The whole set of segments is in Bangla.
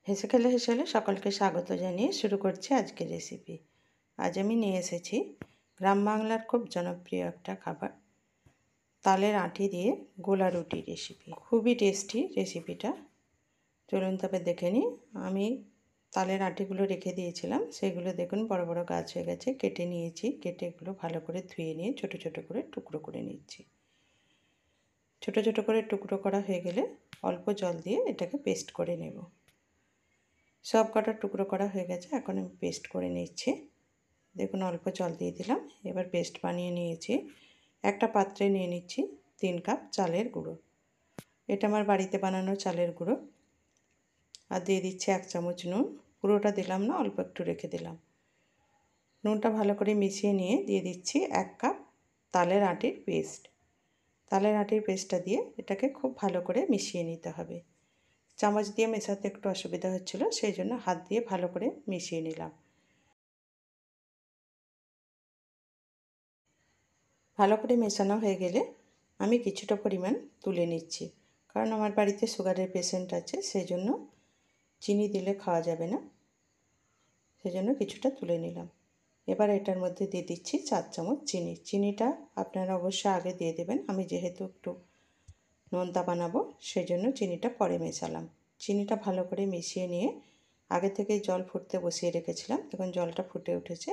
হেসে খেলে হেসেলে সকলকে স্বাগত জানিয়ে শুরু করছি আজকের রেসিপি। আজ আমি নিয়ে এসেছি গ্রাম বাংলার খুব জনপ্রিয় একটা খাবার, তালের আঁটি দিয়ে গোলা রুটি রেসিপি। খুবই টেস্টি রেসিপিটা। চলুন তবে দেখে নিই। আমি তালের আঁটিগুলো রেখে দিয়েছিলাম, সেগুলো দেখুন বড় বড় গাছ হয়ে গেছে। কেটে নিয়েছি, কেটে এগুলো ভালো করে ধুয়ে নিয়ে ছোট ছোট করে টুকরো করে নিচ্ছি। ছোট ছোট করে টুকরো করা হয়ে গেলে অল্প জল দিয়ে এটাকে পেস্ট করে নেব। সব কটা টুকরো করা হয়ে গেছে, এখন আমি পেস্ট করে নিচ্ছি। দেখুন অল্প জল দিয়ে দিলাম। এবার পেস্ট বানিয়ে নিয়েছি। একটা পাত্রে নিয়ে নিচ্ছি 3 কাপ চালের গুঁড়ো। এটা আমার বাড়িতে বানানো চালের গুঁড়ো। আর দিয়ে দিচ্ছি 1 চামচ নুন। পুরোটা দিলাম না, অল্প একটু রেখে দিলাম। নুনটা ভালো করে মিশিয়ে নিয়ে দিয়ে দিচ্ছি 1 কাপ তালের আটির পেস্ট। তালের আটির পেস্টটা দিয়ে এটাকে খুব ভালো করে মিশিয়ে নিতে হবে। চামচ দিয়ে মেশাতে একটু অসুবিধা হচ্ছিল, সেই জন্য হাত দিয়ে ভালো করে মিশিয়ে নিলাম। ভালো করে মেশানো হয়ে গেলে আমি কিছুটা পরিমাণ তুলে নিচ্ছি, কারণ আমার বাড়িতে সুগারের পেশেন্ট আছে, সেই জন্য চিনি দিলে খাওয়া যাবে না, সেই জন্য কিছুটা তুলে নিলাম। এবার এটার মধ্যে দিয়ে দিচ্ছি 4 চামচ চিনি। চিনিটা আপনারা অবশ্যই আগে দিয়ে দেবেন। আমি যেহেতু একটু নোনতা বানাবো, সেই জন্য চিনিটা পরে মেশালাম। চিনিটা ভালো করে মিশিয়ে নিয়ে আগে থেকেই জল ফুটতে বসিয়ে রেখেছিলাম। দেখুন জলটা ফুটে উঠেছে।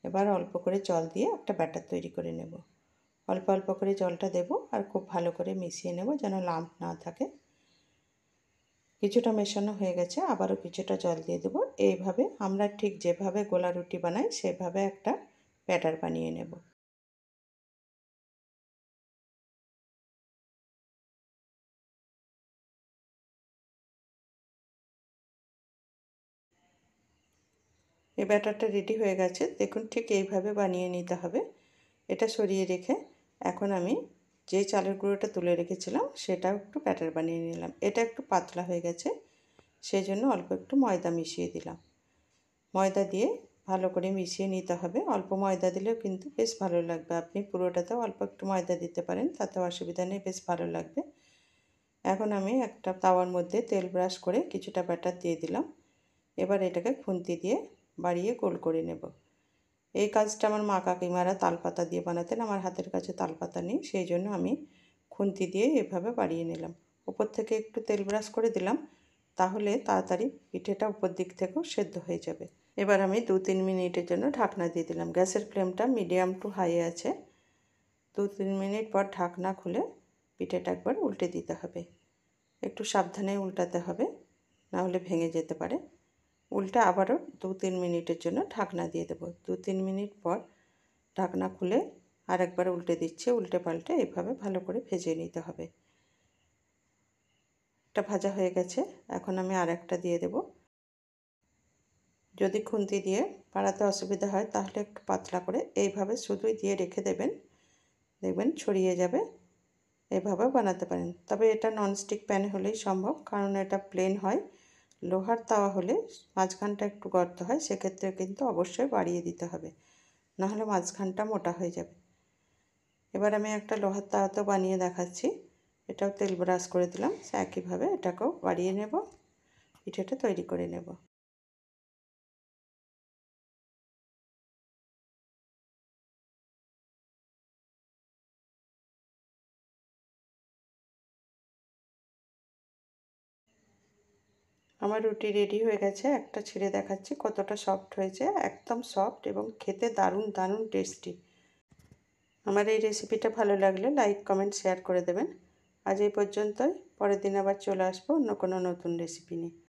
এবার অল্প করে জল দিয়ে একটা ব্যাটার তৈরি করে নেব। অল্প অল্প করে জলটা দেব আর খুব ভালো করে মিশিয়ে নেব, যেন লাম্প না থাকে। কিছুটা মেশানো হয়ে গেছে, আবারও কিছুটা জল দিয়ে দেবো। এইভাবে আমরা ঠিক যেভাবে গোলা রুটি বানাই সেভাবে একটা ব্যাটার বানিয়ে নেব। এই ব্যাটারটা রেডি হয়ে গেছে। দেখুন ঠিক এইভাবে বানিয়ে নিতে হবে। এটা সরিয়ে রেখে এখন আমি যে চালের গুঁড়োটা তুলে রেখেছিলাম সেটাও একটু ব্যাটার বানিয়ে নিলাম। এটা একটু পাতলা হয়ে গেছে, সেই জন্য অল্প একটু ময়দা মিশিয়ে দিলাম। ময়দা দিয়ে ভালো করে মিশিয়ে নিতে হবে। অল্প ময়দা দিলেও কিন্তু বেশ ভালো লাগবে। আপনি পুরোটাতেও অল্প একটু ময়দা দিতে পারেন, তাতেও অসুবিধা নেই, বেশ ভালো লাগবে। এখন আমি একটা তাওয়ার মধ্যে তেল ব্রাশ করে কিছুটা ব্যাটার দিয়ে দিলাম। এবার এটাকে খুন্তি দিয়ে বাড়িয়ে গোল করে নেব। এই কাজটা আমার মা কাকিমারা তালপাতা দিয়ে বানাতেন। আমার হাতের কাছে তালপাতা নেই, সেই জন্য আমি খুন্তি দিয়ে এভাবে বাড়িয়ে নিলাম। উপর থেকে একটু তেল ব্রাশ করে দিলাম, তাহলে তাড়াতাড়ি পিঠেটা উপর দিক থেকেও সেদ্ধ হয়ে যাবে। এবার আমি 2-3 মিনিটের জন্য ঢাকনা দিয়ে দিলাম। গ্যাসের ফ্লেমটা মিডিয়াম টু হাই আছে। 2-3 মিনিট পর ঢাকনা খুলে পিঠেটা একবার উল্টে দিতে হবে। একটু সাবধানে উল্টাতে হবে, না হলে ভেঙে যেতে পারে। উল্টে আবারও 2-3 মিনিটের জন্য ঢাকনা দিয়ে দেবো। 2-3 মিনিট পর ঢাকনা খুলে আর একবার উল্টে দিচ্ছি। উল্টে পাল্টে এভাবে ভালো করে ভেজে নিতে হবে। একটা ভাজা হয়ে গেছে, এখন আমি আর একটা দিয়ে দেব। যদি খুন্তি দিয়ে পাড়াতে অসুবিধা হয় তাহলে একটু পাতলা করে এইভাবে শুধুই দিয়ে রেখে দেবেন, দেখবেন ছড়িয়ে যাবে। এভাবে বানাতে পারেন, তবে এটা ননস্টিক প্যানে হলেই সম্ভব, কারণ এটা প্লেন হয়। লোহার তাওয়া হলে মাঝখানটা একটু গর্ত হয়, সেক্ষেত্রে কিন্তু অবশ্যই বাড়িয়ে দিতে হবে, নাহলে মাঝখানটা মোটা হয়ে যাবে। এবার আমি একটা লোহার তাওয়াতেও বানিয়ে দেখাচ্ছি। এটাও তেল ব্রাশ করে দিলাম, একইভাবে এটাকেও বাড়িয়ে নেব, পিঠেটা তৈরি করে নেব। আমার রুটি রেডি হয়ে গেছে। একটা ছিঁড়ে দেখাচ্ছি কতটা সফট হয়েছে, একদম সফট এবং খেতে দারুণ দারুণ টেস্টি। আমার এই রেসিপিটা ভালো লাগলে লাইক কমেন্ট শেয়ার করে দেবেন। আজ এই পর্যন্তই। পরের দিন আবার চলে আসবো অন্য কোনো নতুন রেসিপি নিয়ে।